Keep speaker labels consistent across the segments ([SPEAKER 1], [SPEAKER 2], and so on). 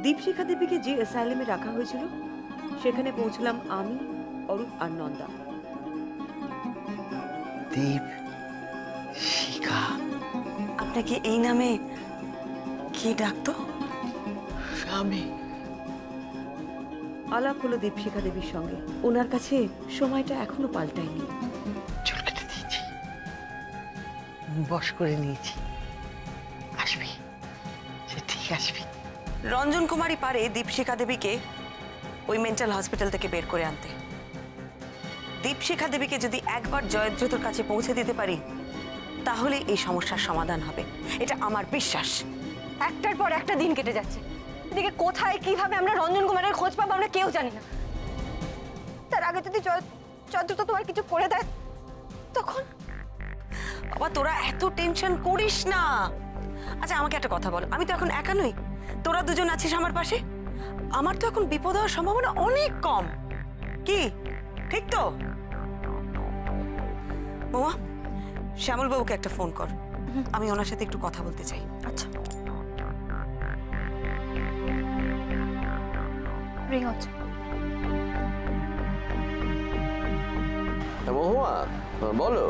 [SPEAKER 1] দীপশিখা দেবীকে যে অ্যাসাইলামে রাখা হয়েছিল সেখানে পৌঁছলাম আমি, অরূপ আর নন্দা।
[SPEAKER 2] দীপশিখা?
[SPEAKER 3] আপনাকে এই নামে কি ডাকতো?
[SPEAKER 2] স্বামী।
[SPEAKER 1] আলাপ হলো দীপশিখা দেবীর সঙ্গে। ওনার কাছে সময়টা এখনো পাল্টায়নি।
[SPEAKER 2] চুল কেটে দিয়েছি, বশ করে নিয়েছি, আসবি, সে ঠিক আসবি।
[SPEAKER 3] রঞ্জন কুমারই পারে দীপশিখা দেবীকে ওই মেন্টাল হসপিটাল থেকে বের করে আনতে। দীপশিখা দেবীকে যদি একবার জয়দ্রথর কাছে পৌঁছে দিতে পারি তাহলে এই সমস্যার সমাধান হবে, এটা আমার বিশ্বাস।
[SPEAKER 4] একটার পর একটা দিন কেটে যাচ্ছে, এদিকে কোথায় কিভাবে আমরা রঞ্জন কুমারের খোঁজ পাবো আমরা কেউ জানি না। তার আগে যদি জয়দ্রথ তোমার কিছু করে দেয় তখন?
[SPEAKER 3] বাবা তোরা এত টেনশন করিস না। আচ্ছা আমাকে একটা কথা বল, আমি তো এখন একা নই, তোরা দুজন আছিস আমার পাশে। আমার তো এখন বিপদ হওয়ার সম্ভাবনা অনেক কম, কি ঠিক তো? বৌমা, শ্যামল বাবুকে একটা ফোন কর, আমি ওনার সাথে একটু কথা বলতে চাই।
[SPEAKER 4] আচ্ছা, রিং হচ্ছে।
[SPEAKER 5] মহুয়া বলো।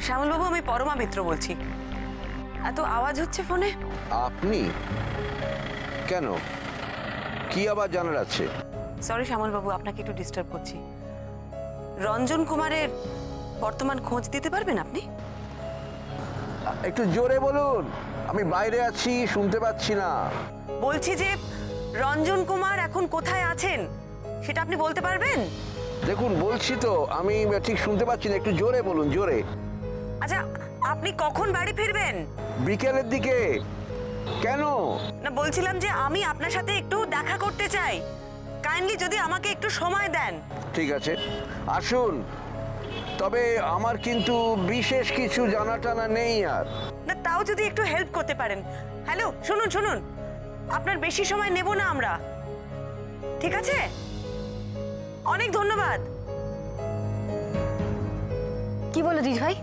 [SPEAKER 3] শ্যামল বাবু, আমি পরমা মিত্র বলছি। এত আওয়াজ হচ্ছে ফোনে?
[SPEAKER 5] আপনি কেন, কি আবার জানার আছে?
[SPEAKER 3] সরি শ্যামল বাবু, আপনাকে একটু ডিস্টার্ব করছি। রঞ্জন কুমারের বর্তমান খোঁজ দিতে পারবেন আপনি?
[SPEAKER 5] একটু জোরে বলুন, আমি বাইরে আছি, শুনতে পাচ্ছি না।
[SPEAKER 3] বলছি যে রঞ্জন কুমার এখন কোথায় আছেন সেটা আপনি বলতে পারবেন?
[SPEAKER 5] দেখুন বলছি তো, আমি ঠিক শুনতে পাচ্ছি না, একটু জোরে বলুন, জোরে।
[SPEAKER 3] আচ্ছা আপনি কখন বাড়ি ফিরবেন?
[SPEAKER 5] বিকেলের দিকে। কেন?
[SPEAKER 3] না বলছিলাম যে আমি আপনার সাথে একটু দেখা করতে চাই, কাইন্ডলি যদি আমাকে একটু সময় দেন।
[SPEAKER 5] ঠিক আছে, আসুন। তবে আমার কিন্তু বিশেষ কিছু জানা টানা নেই আর।
[SPEAKER 3] না তাও যদি একটু হেল্প করতে পারেন। হ্যালো শুনুন শুনুন, আপনার বেশি সময় নেব না আমরা, ঠিক আছে? অনেক ধন্যবাদ।
[SPEAKER 4] কি বলো দিদি ভাই?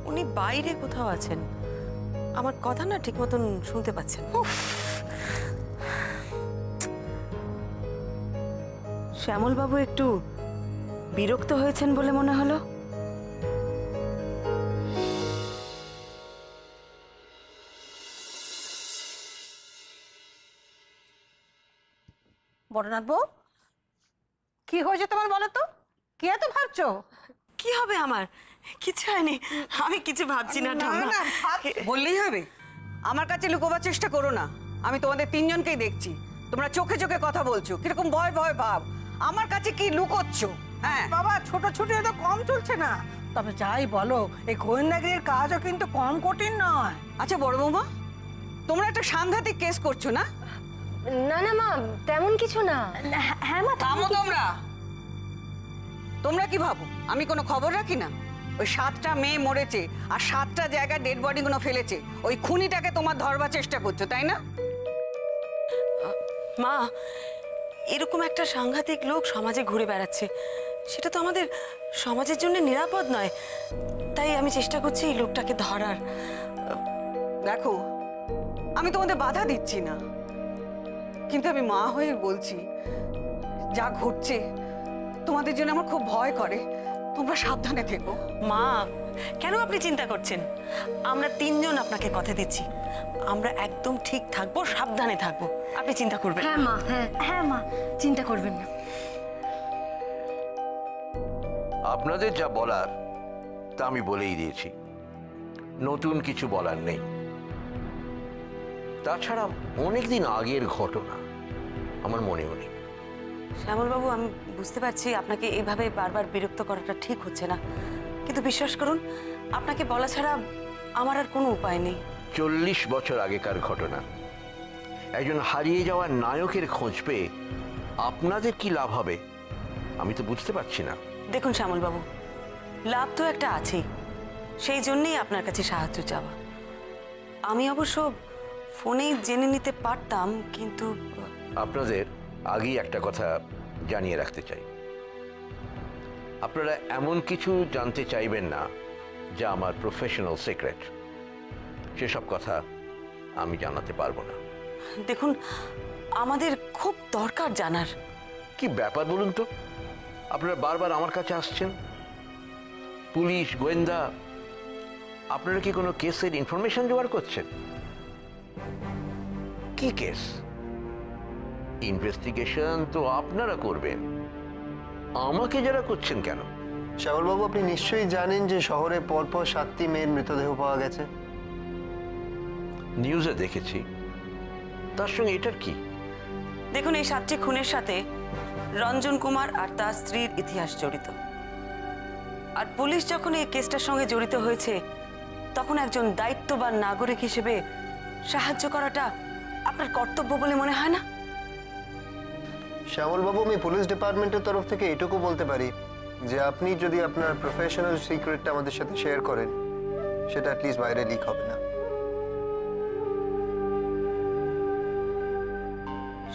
[SPEAKER 3] উনি বাইরে কোথাও আছেন, আমার কথা না ঠিক মতন শুনতে পাচ্ছেন। শ্যামল বাবু একটু বিরক্ত হয়েছেন বলে মনে হলো।
[SPEAKER 6] বড়নাথ বউ, কি হয়েছে তোমার বলো তো? কি এত ভাবছো?
[SPEAKER 3] কি হবে আমার? কিছু হয়নি, আমি কিছু ভাবছি না।
[SPEAKER 7] বললেই হবে? আমার কাছে লুকোবার চেষ্টা করো না, আমি তোমাদের তিনজনকেই দেখছি। তোমরা চোখে চোখে কথা বলছো, কিরকম ভয় ভয় ভাব। আমার কাছে কি লুকোচ্ছ? হ্যাঁ
[SPEAKER 6] বাবা, ছোট ছোট তো কম চলছে না। তবে যাই বলো, এই গোয়েন্দাগিরির কাজও কিন্তু কম কঠিন নয়।
[SPEAKER 7] আচ্ছা বড় বৌমা, তোমরা একটা সাংঘাতিক কেস করছো না?
[SPEAKER 4] না না মা, তেমন কিছু না। হ্যাঁ মা,
[SPEAKER 7] থামো তোমরা। তোমরা কি ভাবো আমি কোনো খবর রাখি না? ওই 7টা মেয়ে মরেছে আর 7টা জায়গায় ডেড বডিগুলো ফেলেছে, ওই খুনিটাকে তোমার ধরবার চেষ্টা করছো, তাই না?
[SPEAKER 3] মা, এরকম একটা সাংঘাতিক লোক সমাজে ঘুরে বেড়াচ্ছে, সেটা তো আমাদের সমাজের জন্য নিরাপদ নয়। তাই আমি চেষ্টা করছি এই লোকটাকে ধরার।
[SPEAKER 7] দেখো, আমি তোমাদের বাধা দিচ্ছি না, কিন্তু আমি মা হয়ে বলছি, যা ঘটছে তোমাদের জন্য আমার খুব ভয় করে। তোমরা সাবধানে থেকো।
[SPEAKER 3] মা, কেন আপনি চিন্তা করছেন? আমরা তিনজন আপনাকে কথা দিচ্ছি, আমরা একদম ঠিক থাকবো, সাবধানে থাকবো, আপনি চিন্তা করবেন।
[SPEAKER 4] হ্যাঁ মা, হ্যাঁ মা, চিন্তা করবেন না।
[SPEAKER 5] আপনাদের যা বলার তা আমি বলেই দিয়েছি, নতুন কিছু বলার নেই। তাছাড়া অনেকদিন আগের ঘটনা আমার মনেও নেই।
[SPEAKER 3] শ্যামলবাবু, আমি বুঝতে পারছি আপনাকে এইভাবে বারবার বিরক্ত করাটা ঠিক হচ্ছে না, কিন্তু বিশ্বাস করুন আপনাকে বলা ছাড়া আমার আর কোনো উপায় নেই।
[SPEAKER 5] 40 বছর আগেকার ঘটনা, একজন হারিয়ে যাওয়া নায়কের খোঁজ পেয়ে আপনাদের কি লাভ হবে আমি তো বুঝতে পারছি না।
[SPEAKER 3] দেখুন শ্যামলবাবু, লাভ তো একটা আছেই, সেই জন্যই আপনার কাছে সাহায্য চাওয়া। আমি অবশ্য ফোনে জেনে নিতে পারতাম, কিন্তু
[SPEAKER 5] আপনাদের আগেই একটা কথা জানিয়ে রাখতে চাই, আপনারা এমন কিছু জানতে চাইবেন না যা আমার প্রফেশনাল সিক্রেট। সেসব কথা আমি জানাতে পারবো না।
[SPEAKER 3] দেখুন, আমাদের খুব দরকার জানার।
[SPEAKER 5] কি ব্যাপার বলুন তো? আপনারা বারবার আমার কাছে আসছেন, পুলিশ গোয়েন্দা, আপনারা কি কোনো কেসের ইনফরমেশন জোগাড় করছেন? কি কেস? ইনভেস্টিগেশন তো আপনারা করবেন, আমাকে যারা করছেন কেন?
[SPEAKER 8] শ্যামলবাবু, আপনি নিশ্চয়ই জানেন যে শহরে পরপর 7টি মেয়ের মৃতদেহ পাওয়া গেছে।
[SPEAKER 5] নিউজে দেখেছি, তার সঙ্গে এটার কি?
[SPEAKER 3] দেখুন, এই 7টি খুনের সাথে রঞ্জন কুমার আর তার স্ত্রীর ইতিহাস জড়িত। আর পুলিশ যখন এই কেসটার সঙ্গে জড়িত হয়েছে, তখন একজন দায়িত্ববান নাগরিক হিসেবে সাহায্য করাটা আপনার কর্তব্য বলে মনে হয় না?
[SPEAKER 8] শ্যামলবাবু, আমি পুলিশ ডিপার্টমেন্টের তরফ থেকে এটুকু বলতে পারি যে আপনি যদি আপনার প্রফেশনাল সিক্রেটটা আমাদের সাথে শেয়ার করেন, সেটা অ্যাটলিস্ট বাইরে লিক হবে না।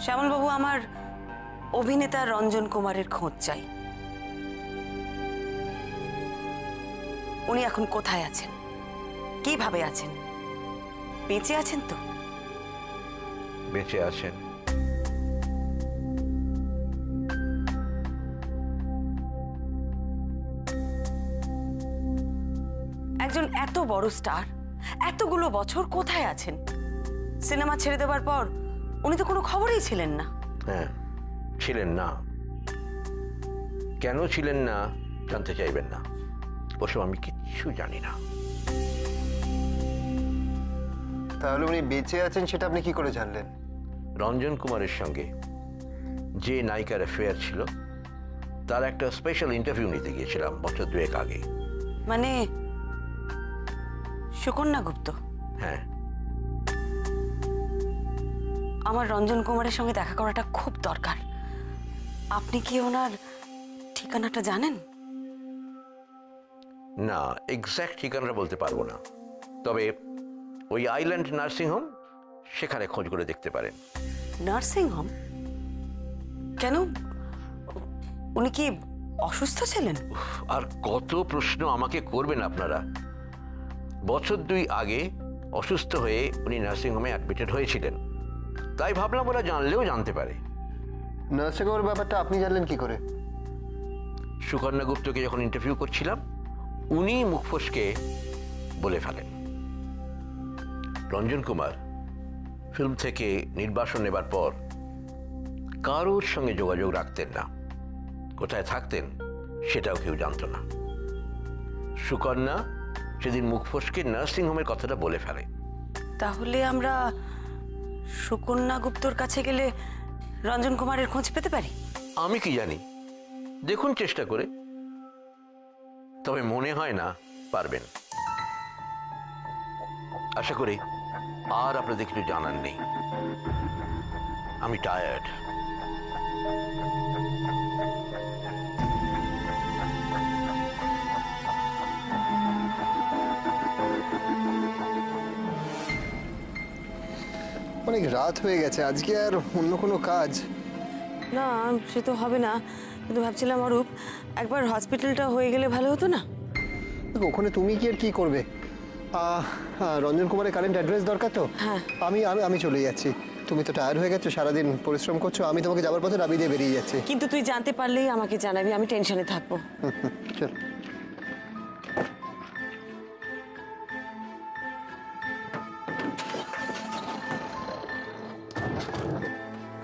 [SPEAKER 3] শ্যামলবাবু, আমার অভিনেতা রঞ্জন কুমারের খোঁজ চাই। উনি এখন কোথায় আছেন, কিভাবে আছেন? বেঁচে আছেন তো?
[SPEAKER 5] বেঁচে আছেন।
[SPEAKER 3] একজন এত বড় স্টার এতগুলো বছর কোথায় আছেন? সিনেমা ছেড়ে দেওয়ার পর উনি তো কোনো খবরই ছিলেন না।
[SPEAKER 5] হ্যাঁ, ছিলেন না। কেন ছিলেন না জানতে চাইবেন না, ওসব আমি কিচ্ছু জানি না।
[SPEAKER 8] তাহলে উনি বেঁচে আছেন সেটা আপনি কি করে জানলেন?
[SPEAKER 5] রঞ্জন কুমারের সঙ্গে যে নায়িকার অ্যাফেয়ার ছিল, তার একটা স্পেশাল ইন্টারভিউ নিতে গিয়েছিলাম বছর 2 আগে।
[SPEAKER 3] মানে সুকন্যা গুপ্ত?
[SPEAKER 5] হ্যাঁ।
[SPEAKER 3] আমার রঞ্জন কুমারের সঙ্গে দেখা করাটা খুব দরকার। আপনি কি ওনার ঠিকানাটা জানেন?
[SPEAKER 5] না, এক্স্যাক্ট ঠিকানাটা বলতে পারবো না, তবে ওই আইল্যান্ড নার্সিং হোম, সেখানে খোঁজ করে দেখতে পারেন।
[SPEAKER 3] Nursing home? কেন, উনি কি অসুস্থ ছিলেন?
[SPEAKER 5] আর কত প্রশ্ন আমাকে করবেন আপনারা? বছর 2 আগে অসুস্থ হয়ে উনি নার্সিং হোমে অ্যাডমিটেড হয়েছিলেন, তাই ভাবলাম ওরা জানলেও জানতে পারে।
[SPEAKER 8] নার্সিং হোমের ব্যাপারটা আপনি জানলেন কি করে?
[SPEAKER 5] সুকন্যা গুপ্তকে যখন ইন্টারভিউ করছিলাম, উনি মুখ ফসকে বলে ফেলেন। রঞ্জন কুমার ফিল্ম থেকে নির্বাসন নেবার পর কারোর সঙ্গে যোগাযোগ রাখতেন না, কোথায় থাকতেন সেটাও কেউ জানত না। সুকন্যা সেদিন মুখ ফসকে নার্সিং হোমের কথাটা বলে ফেলে।
[SPEAKER 3] তাহলে আমরা সুকন্যা গুপ্তর কাছে গেলে রঞ্জন কুমারের খোঁজ পেতে পারি?
[SPEAKER 5] আমি কি জানি, দেখুন চেষ্টা করে, তবে মনে হয় না পারবেন। আশা করি আর আপনাদের কিছু জানার নেই। আমি টায়ার্ড।
[SPEAKER 8] অনেক রাত হয়ে গেছে, আজকে আর অন্য কোনো কাজ?
[SPEAKER 3] না, সে তো হবে না, কিন্তু ভাবছিলাম অরূপ, একবার হসপিটালটা হয়ে গেলে ভালো হতো না?
[SPEAKER 8] ওখানে তুমি কি আর কি করবে? রঞ্জন কুমারের কারেন্ট অ্যাড্রেস দরকার তো।
[SPEAKER 3] হ্যাঁ।
[SPEAKER 8] আমি চলে যাচ্ছি। তুমি তো টায়ার্ড হয়ে গেছো, সারাদিন পরিশ্রম করছো, আমি তোমাকে যাবার পথে ডাবি দিয়ে বেরিয়ে যাচ্ছি।
[SPEAKER 3] কিন্তু তুই জানতে পারলেই আমাকে জানাবি, আমি টেনশনে থাকবো।
[SPEAKER 8] চল।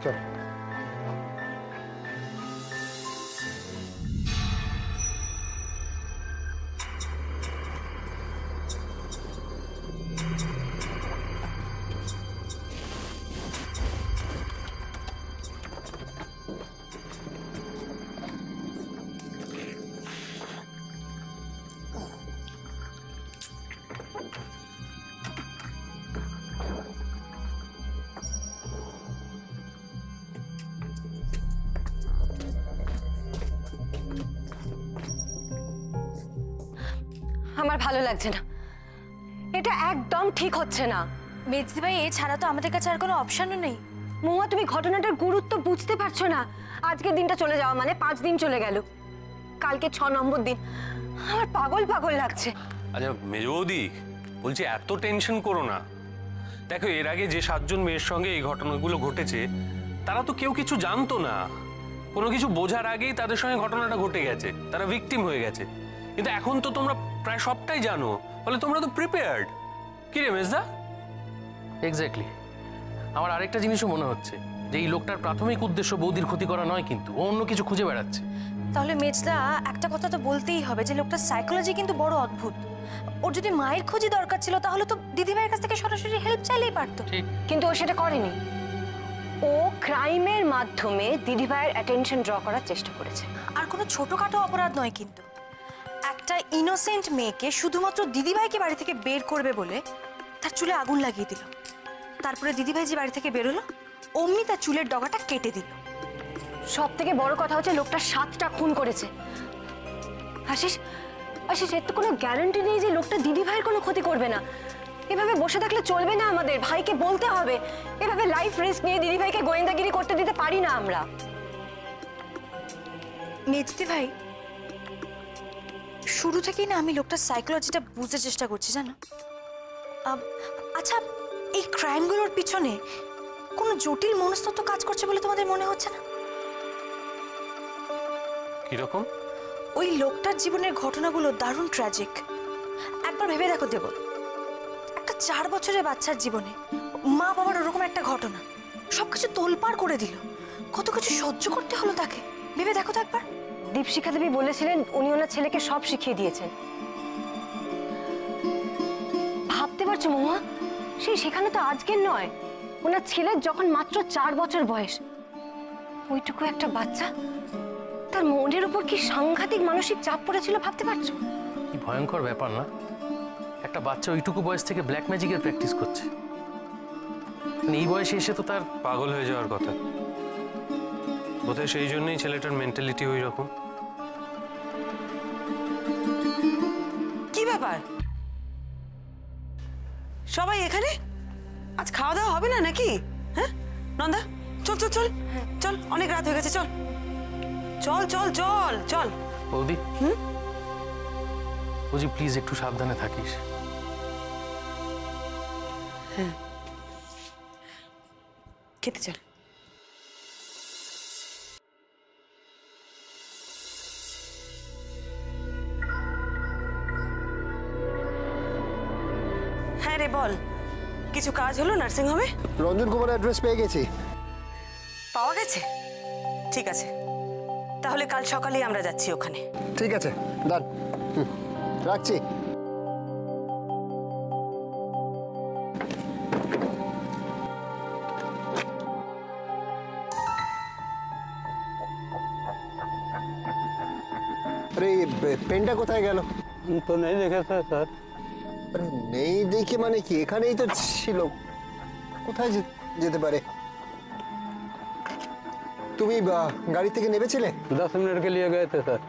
[SPEAKER 8] চল।
[SPEAKER 4] আমার ভালো লাগছে না, এটা একদম ঠিক হচ্ছে না।
[SPEAKER 9] মেজদি ভাই, এছাড়া তো আমাদের কাছে আর কোনো অপশনও নেই।
[SPEAKER 4] মহুয়া, তুমি ঘটনাটার গুরুত্ব বুঝতে পারছো না। আজকের দিনটা চলে যাওয়া মানে 5 দিন চলে গেল, কালকে 6 নম্বর দিন। আমার পাগল পাগল লাগছে।
[SPEAKER 10] আচ্ছা মেজ বৌদি, বলছি এত টেনশন করো না। দেখো, এর আগে যে 7 জন মেয়ের সঙ্গে এই ঘটনাগুলো ঘটেছে তারা তো কেউ কিছু জানতো না। কোনো কিছু বোঝার আগেই তাদের সঙ্গে ঘটনাটা ঘটে গেছে, তারা ভিকটিম হয়ে গেছে। কিন্তু এখন তো তোমরা প্রায় সবটাই জানো, ফলে তোমরা তো প্রিপেয়ার্ড। কি রে মেজদা?
[SPEAKER 11] এক্স্যাক্টলি। আমার আরেকটা জিনিসও মনে হচ্ছে যে এই লোকটার প্রাথমিক উদ্দেশ্য বৌদির ক্ষতি করা নয়, কিন্তু ও অন্য কিছু খুঁজে বেড়াচ্ছে।
[SPEAKER 9] তাহলে মেজদা একটা কথা তো বলতেই হবে যে লোকটার সাইকোলজি কিন্তু বড় অদ্ভুত। ওর যদি মায়ের খোঁজই দরকার ছিল তাহলে তো দিদিভাইয়ের কাছ থেকে সরাসরি হেল্প চাইলেই পারতো।
[SPEAKER 11] ঠিক।
[SPEAKER 4] কিন্তু ও সেটা করেনি। ও ক্রাইমের মাধ্যমে দিদিভাইয়ের অ্যাটেনশন ড্র করার চেষ্টা করেছে।
[SPEAKER 9] আর কোনো ছোটখাটো অপরাধ নয় কিন্তু। একটা ইনোসেন্ট মেয়েকে শুধুমাত্র দিদিভাইকে বাড়ি থেকে বের করবে বলে তার চুলে আগুন লাগিয়ে দিল। তারপরে দিদিভাই যে বাড়ি থেকে বেরোলো অমনি তার চুলের ডগাটা কেটে দিল।
[SPEAKER 4] সব থেকে বড় কথা হচ্ছে লোকটা 7টা খুন করেছে। আশিস, আশিস, এর তো কোনো গ্যারান্টি নেই যে লোকটা দিদিভাইয়ের কোনো ক্ষতি করবে না। এভাবে বসে থাকলে চলবে না, আমাদের ভাইকে বলতে হবে। এভাবে লাইফ রিস্ক নিয়ে দিদিভাইকে গোয়েন্দাগিরি করতে দিতে পারি না আমরা।
[SPEAKER 9] মেজদি ভাই, শুরু থেকেই না আমি লোকটার সাইকোলজিটা বুঝতে চেষ্টা করছি, জানো। আচ্ছা, এই ক্রাইমগুলোর পিছনে কোনো জটিল মনস্তত্ত্ব কাজ করছে বলে তোমাদের মনে হচ্ছে না?
[SPEAKER 10] কিরকম?
[SPEAKER 9] ওই লোকটার জীবনের ঘটনাগুলো দারুণ ট্র্যাজিক। একবার ভেবে দেখো দেব, একটা 4 বছরের বাচ্চার জীবনে মা বাবার ওরকম একটা ঘটনা সবকিছু তোলপাড় করে দিল। কত কিছু সহ্য করতে হলো তাকে, ভেবে দেখো তো একবার।
[SPEAKER 4] দীপশিখা দেবী বলেছিলেন উনি ওনার ছেলেকে সব শিখিয়ে দিয়েছেন। ভাবতে পারছো মহুয়া, সেখানে তো আজকের নয়, ওনার ছেলের যখন মাত্র 4 বছর বয়স, ওইটুকু একটা বাচ্চা, তার মনের উপর কি সাংঘাতিক মানসিক চাপ পড়েছিল ভাবতে পারছো?
[SPEAKER 11] কি ভয়ঙ্কর ব্যাপার না? একটা বাচ্চা ওইটুকু বয়স থেকে ব্ল্যাক ম্যাজিকের প্র্যাকটিস করছে। এই বয়সে এসে তো তার
[SPEAKER 10] পাগল হয়ে যাওয়ার কথা। বোধহয় সেই জন্যই ছেলেটার মেন্টালিটি ওই রকম।
[SPEAKER 3] কি ব্যাপার, সবাই এখানে? আজ খাওয়া দাওয়া হবে না নাকি? হ্যাঁ নন্দা, চল চল চল চল, অনেক রাত হয়ে গেছে, চল চল চল চল চল।
[SPEAKER 11] বৌদি, বুঝি প্লিজ একটু সাবধানে থাকিস।
[SPEAKER 3] হ্যাঁ, খেতে চল। হ্যাঁ রে, বল, কিছু কাজ হলো নার্সিং হোমে?
[SPEAKER 8] রঞ্জন কুমারের অ্যাড্রেস পেয়ে গেছি।
[SPEAKER 3] পাওয়া গেছে? ঠিক আছে, তাহলে কাল সকালেই আমরা যাচ্ছি ওখানে।
[SPEAKER 8] ঠিক আছে, ডান, রাখছি। আরে পেনটা কোথায় গেল?
[SPEAKER 12] তো নেই দেখেছে স্যার।
[SPEAKER 8] আরে নেই দেখে মানে কি, এখানেই তো ছিল, কোথায় যেতে পারে? তুমি গাড়ি থেকে নেমেছিলে?
[SPEAKER 12] 10 मिनट के लिए गए थे सर।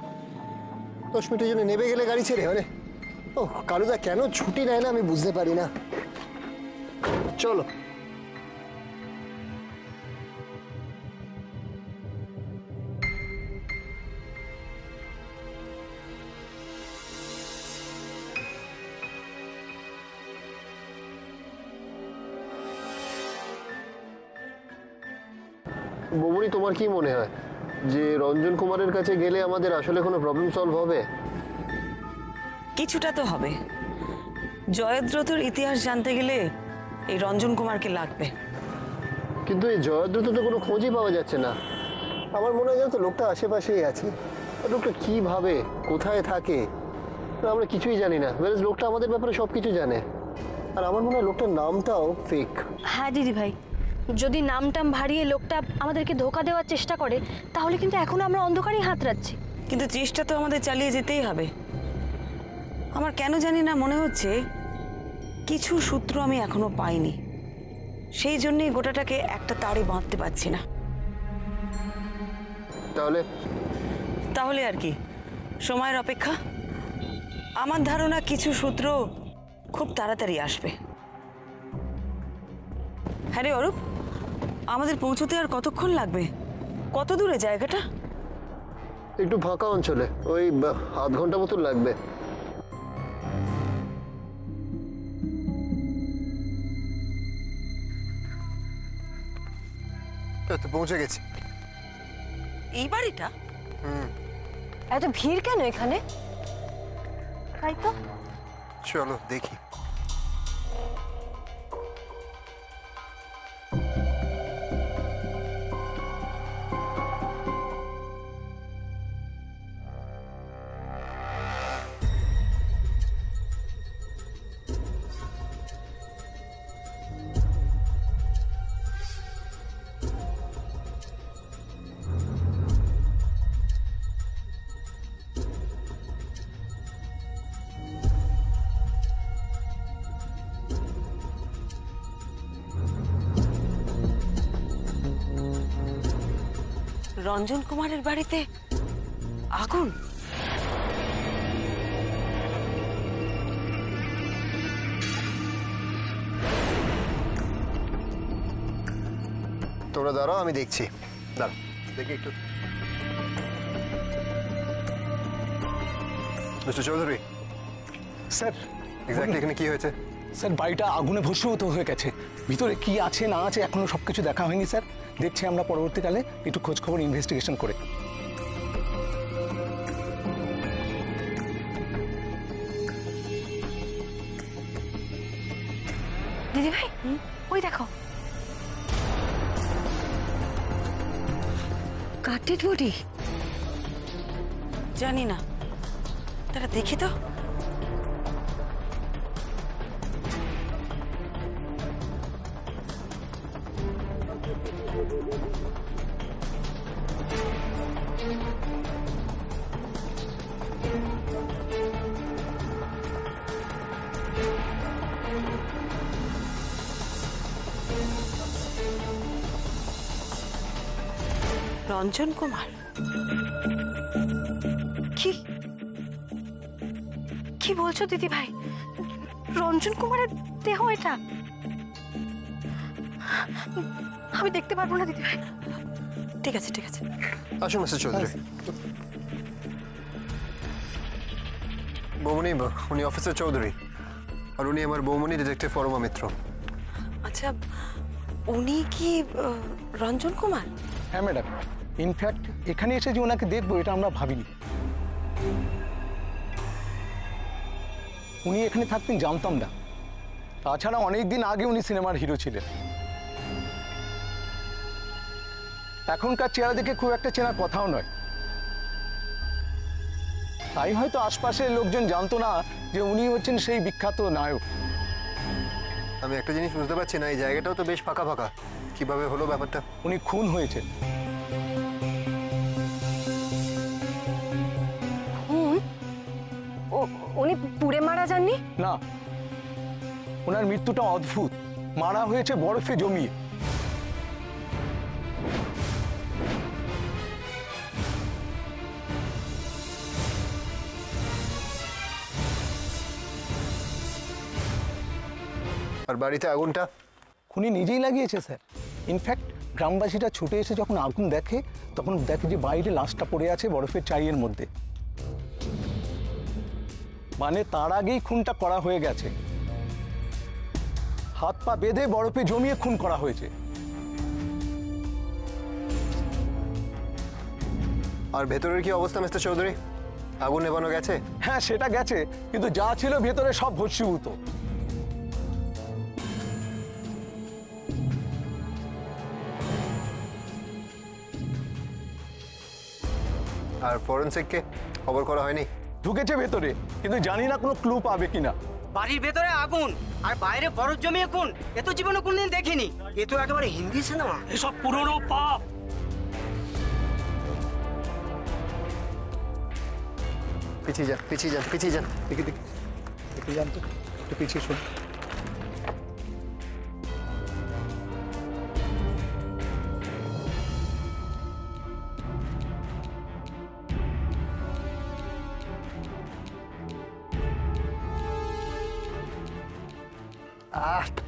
[SPEAKER 8] 10 মিনিটের জন্য নেমে গেলে গাড়ি ছেড়ে? মানে ও কালুদা কেন ছুটি নেয় না আমি বুঝতে পারি না। চলো। বৌমনি, তোমার কি মনে হয় যে রঞ্জন কুমারের কাছে গেলে আমাদের আসলে কোনো প্রবলেম সলভ হবে?
[SPEAKER 3] কিছুটা তো হবে। জয়দ্রথর ইতিহাস জানতে গেলে এই রঞ্জন কুমারকে লাগবে।
[SPEAKER 8] কিন্তু এই জয়দ্রথ তো কোনো খোঁজই পাওয়া যাচ্ছে না। আমার মনে হয় তো লোকটা আশেপাশেই আছে। লোকটা কি ভাবে, কোথায় থাকে, আমরা কিছুই জানি না। বেশ, লোকটা আমাদের ব্যাপারে সব কিছু জানে। আর আমার মনে হয় লোকটার নামটাও ফেক।
[SPEAKER 9] হ্যাঁ দিদি ভাই, যদি নামটাম ভারিয়ে লোকটা আমাদেরকে ধোকা দেওয়ার চেষ্টা করে তাহলে কিন্তু এখনো আমরা অন্ধকারেই হাতড়াচ্ছি।
[SPEAKER 3] কিন্তু চেষ্টা তো আমাদের চালিয়ে যেতেই হবে। আমার কেন জানি না মনে হচ্ছে কিছু সূত্র আমি এখনো পাইনি, সেই জন্যই গোটাটাকে একটা তারে বাঁধতে পারছি না।
[SPEAKER 8] তাহলে
[SPEAKER 3] আর কি, সময়ের অপেক্ষা। আমার ধারণা কিছু সূত্র খুব তাড়াতাড়ি আসবে। হ্যাঁ রে অরূপ, আমাদের পৌঁছতে আর কতক্ষণ লাগবে? কত দূরে জায়গাটা?
[SPEAKER 8] একটু ফাঁকা অঞ্চলে, ওই আধ ঘন্টা মতো লাগবে। তো পৌঁছে গেছি।
[SPEAKER 3] এই বাড়িটা?
[SPEAKER 4] এত ভিড় কেন এখানে? তাই তো।
[SPEAKER 8] চলো দেখি।
[SPEAKER 3] রঞ্জন কুমারের বাড়িতে আগুন?
[SPEAKER 8] তোমরা দাঁড়াও, আমি দেখছি। দাঁড়াও দেখি একটু। মিস্টার চৌধুরী,
[SPEAKER 12] স্যার
[SPEAKER 8] এক্স্যাক্টলি এখানে কি হয়েছে?
[SPEAKER 12] স্যার বাড়িটা আগুনে ভস্মীভূত হয়ে গেছে। ভিতরে কি আছে না আছে এখনো সবকিছু দেখা হয়নি স্যার। দেখছি আমরা পরবর্তীকালে একটু খোঁজ খবর ইনভেস্টিগেশন করে।
[SPEAKER 4] দিদি ভাই, ওই দেখো কাটেড বডি।
[SPEAKER 3] জানি না, তারা দেখি তো। রঞ্জন কুমার?
[SPEAKER 9] কি কি বলছো দিদি ভাই? রঞ্জন কুমারের দেহ এটা? আমি দেখতে পারবো না দিদি ভাই।
[SPEAKER 3] ঠিক আছে ঠিক আছে,
[SPEAKER 8] আসুন মিস্টার চৌধুরী। বৌমনি, উনি অফিসার চৌধুরী, আর উনি আমার বৌমনি ডিটেকটিভ পরমা মিত্র।
[SPEAKER 3] আচ্ছা, উনি কি রঞ্জন কুমার?
[SPEAKER 12] হ্যাঁ ম্যাডাম, ইনফ্যাক্ট এখানে এসে যে ওনাকে দেখবো এটা আমরা ভাবিনি। উনি এখানে থাকতেন জানতাম না। তাছাড়া অনেক দিন আগে উনি সিনেমার হিরো ছিলেন। এখনকার চেহারা দেখে খুব একটা চেনার কথাও নয়। তাই হয়তো আশপাশের লোকজন জানতো না যে উনি হচ্ছেন সেই বিখ্যাত নায়ক।
[SPEAKER 8] আমি একটা জিনিস বুঝতে পারছি না, এই জায়গাটাও তো বেশ ফাঁকা ফাঁকা, কিভাবে হলো ব্যাপারটা?
[SPEAKER 12] উনি খুন হয়েছেন।
[SPEAKER 4] উনি পুড়ে মারা যাননি?
[SPEAKER 12] না, ওনার মৃত্যুটা অদ্ভুত। মারা হয়েছে বরফে জমিয়ে।
[SPEAKER 8] আর বাড়িতে আগুনটা?
[SPEAKER 12] খুনি নিজেই লাগিয়েছে স্যার। ইনফ্যাক্ট গ্রামবাসীরা ছুটে এসে যখন আগুন দেখে তখন দেখে যে বাইরে লাশটা পড়ে আছে বরফের চাইয়ের মধ্যে। মানে তার আগেই খুনটা করা হয়ে গেছে। হাত পা বেঁধে বরফে জমিয়ে খুন করা হয়েছে।
[SPEAKER 8] আর ভেতরের কি অবস্থা মিস্টার চৌধুরী? আগুন নেভানো গেছে?
[SPEAKER 12] হ্যাঁ সেটা গেছে, কিন্তু যা ছিল ভেতরে সব ভস্মীভূত।
[SPEAKER 8] আর ফরেনসিককে খবর করা হয়নি?
[SPEAKER 12] ঢুকেছে ভেতরে, কিন্তু জানি না কোনো ক্লু পাবে কিনা।
[SPEAKER 13] বাড়ির ভেতরে আগুন আর বাইরে বরফ জমিয়ে খুন, এ তো জীবনে কোনদিন দেখিনি। এ তো একেবারে হিন্দি সিনেমা। এসব পুরনো পাপ।
[SPEAKER 8] পিছিয়ে যান, পিছিয়ে যান, পিছিয়ে যান।
[SPEAKER 12] দেখি দেখি দেখি যান তো, একটু পিছিয়ে শুন।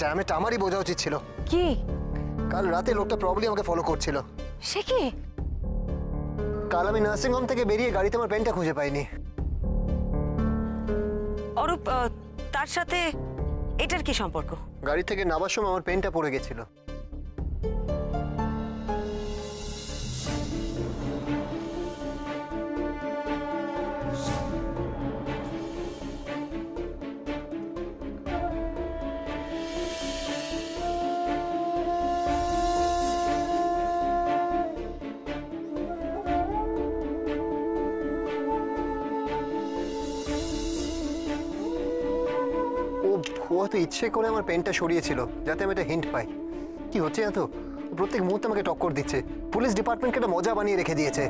[SPEAKER 8] ড্যামেট, আমারই বোঝা উচিত ছিল।
[SPEAKER 4] কি?
[SPEAKER 8] কাল রাতে লোকটা প্রবলেম আমাকে ফলো করছিল।
[SPEAKER 4] সে কি?
[SPEAKER 8] কাল আমি নার্সিং হোম থেকে বেরিয়ে গাড়িতে আমার পেনটা খুঁজে পাইনি।
[SPEAKER 3] অরূপ, তার সাথে এটার কি সম্পর্ক?
[SPEAKER 8] গাড়ি থেকে নামার সময় আমার পেনটা পড়ে গেছিল। হয়তো ইচ্ছে করে আমার পেনটা সরিয়েছিল যাতে আমি একটা হিন্ট পাই। কি হচ্ছে এত, প্রত্যেক মুহূর্তে আমাকে টক্কর দিচ্ছে। পুলিশ ডিপার্টমেন্টকে একটা মজা বানিয়ে রেখে দিয়েছে।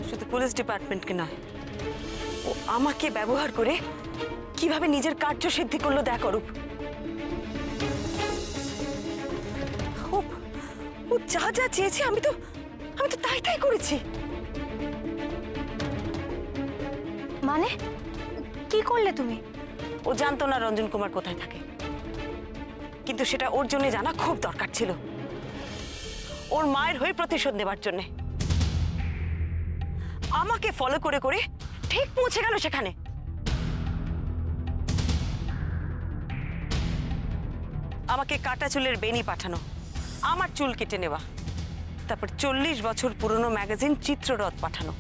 [SPEAKER 3] শুধু পুলিশ ডিপার্টমেন্টকে নয়, ও আমাকে ব্যবহার করে কিভাবে নিজের কার্য সিদ্ধি করলো দেখ অরূপ। ও যা যা চেয়েছে আমি তো তাই তাই করেছি।
[SPEAKER 4] মানে কি করলে তুমি?
[SPEAKER 3] ও জানতো না রঞ্জন কুমার কোথায় থাকে, কিন্তু সেটা ওর জন্য জানা খুব দরকার ছিল, ওর মায়ের হয়ে প্রতিশোধ নেবার জন্য। আমাকে ফলো করে করে ঠিক পৌঁছে গেল সেখানে। আমাকে কাটা চুলের বেনি পাঠানো, আমার চুল কেটে নেওয়া, তারপর 40 বছর পুরনো ম্যাগাজিন চিত্ররথ পাঠানো,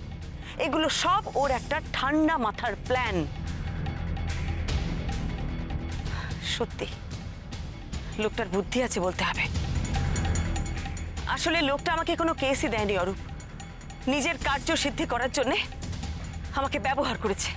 [SPEAKER 3] এগুলো সব ওর একটা ঠান্ডা মাথার প্ল্যান। সত্যি লোকটার বুদ্ধি আছে বলতে হবে। আসলে লোকটা আমাকে কোনো কেসই দেয়নি অরূপ, নিজের কার্য সিদ্ধি করার জন্য আমাকে ব্যবহার করেছে।